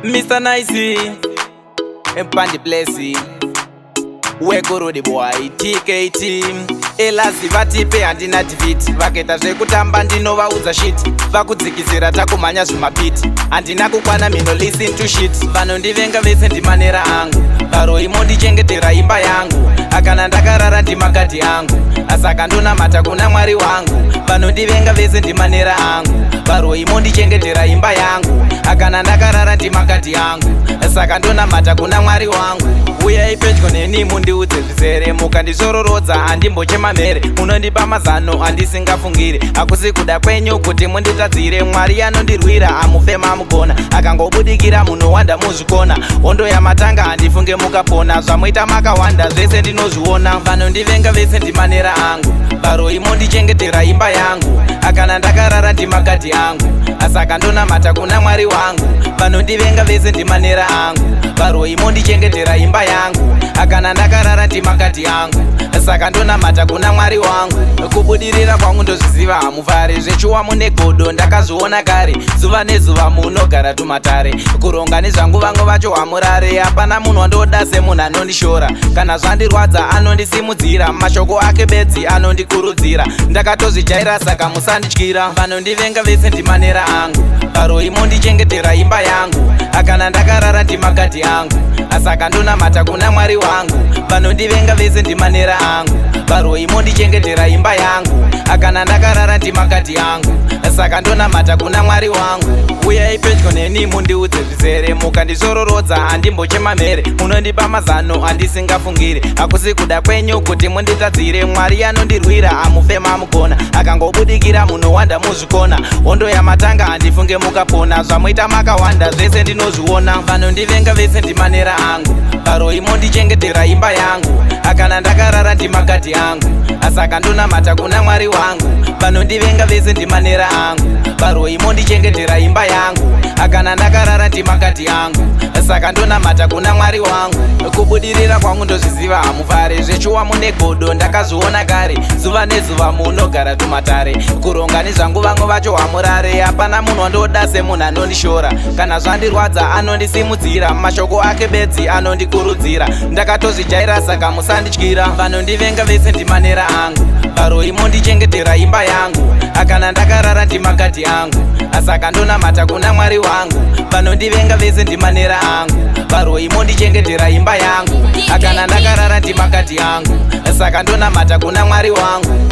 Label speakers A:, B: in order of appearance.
A: Mr. Nicey, Empandi Blessy, Wekuru the boy, TKT, Elasi vatipe handina tiviti, vaketa zvekutamba ndinovaudza shit, vakudzikisira takumhanya zvimapiti, handina kukwana mino listen to shit, vanondivenga vese ndimanera angu, baro imo ndichengetera imba yangu, akana ndakarara ndimagadhi angu, asaka ndonamata kuna Mwari wangu, vanondivenga vese ndimanera angu, baro imo ndichengetera imba yangu, akana ndakarara ndimagadhi angu, saka ndonamata kuna Mwari wangu. Uyai pedyo neni mundiudze zvizere, mukandizororodza handimbochemamhere, munondipa mazano handisingafungiri, hakusi kuda kwenyu kuti munditadzire, Mwari anondirwira amufema mugona, akangobudikira munhu wanda muzvikona, hondo yamatanga handifunge mukapona, zvamuita makawanda zvese ndinozviona, vanondivenga vese ndimanera angu, baro imo ndichengetera imba yangu, akana ndakarara ndimagadhi angu, asaka ndonamata kuna Mwari wangu, vanondivenga vese ndimanera angu, baro imo ndichengetera imba yangu, akana ndakarara ndimagadhi angu, saka ndonamata kuna Mwari wangu. Kubudirira kwangu ndozviziva hamufare, zvechuwa mune godo ndakazviona kare, zuva nezuva munogara tumatare, kuronga nezvangu vangu vacho hamurare, hapana munhu wandoda semunhu anondishora, kana zvandirwadza anondisimudzira, mashoko ake bedzi anondikurudzira, ndakatozvijaira saka musandityira, vanondivenga vese ndimanera angu, baro imo ndichengetera imba yangu, akana ndakarara ndimagadhi angu, asaka ndonamata kuna Mwari wangu, vanondivenga vese ndimanera angu, baro imo ndichengetera imba yangu, akana ndakarara ndimagadhi angu, saka ndonamata kuna Mwari wangu. Uyai pedyo neni mundiudze zvizere, mukandizororodza handimbochemamhere, munondipa mazano handisingafungiri, hakusi kuda kwenyu kuti munditadzire, Mwari anondirwira amufema mugona, akangobudikira munhu wanda muzvikona, hondo yamatanga handifunge mukapona, zvamuita makawanda zvese ndinozviona, vanondivenga vese ndimanera angu, baro imo ndichengetera imba yangu, akana ndakarara ndimagadhi angu, asaka ndonamata kuna Mwari wangu, vanondivenga vese ndimanera angu, baro imo ndichengetera imba yangu, akana ndakarara ndimagadhi angu, saka ndonamata kuna Mwari wangu. Kubudirira kwangu ndozviziva hamufare, zvechuwa mune godo ndakazviona kare, zuva nezuva munogara tumatare, kuronga nezvangu vangu vacho hamurare, hapana munhu wandoda semunhu anondishora, kana zvandirwadza anondisimudzira, mashoko ake bedzi anondikurudzira, ndakatozvijaira saka musandityira, vanondivenga vese ndimanera angu, baro imo ndichengetera imba yangu, akana ndakarara ndimagadhi angu, asaka ndonamata kuna Mwari wangu, vanondivenga vese ndimanera angu, baro imo ndichengetera imba yangu, akana ndakarara ndimagadhi angu, saka ndonamata kuna Mwari wangu.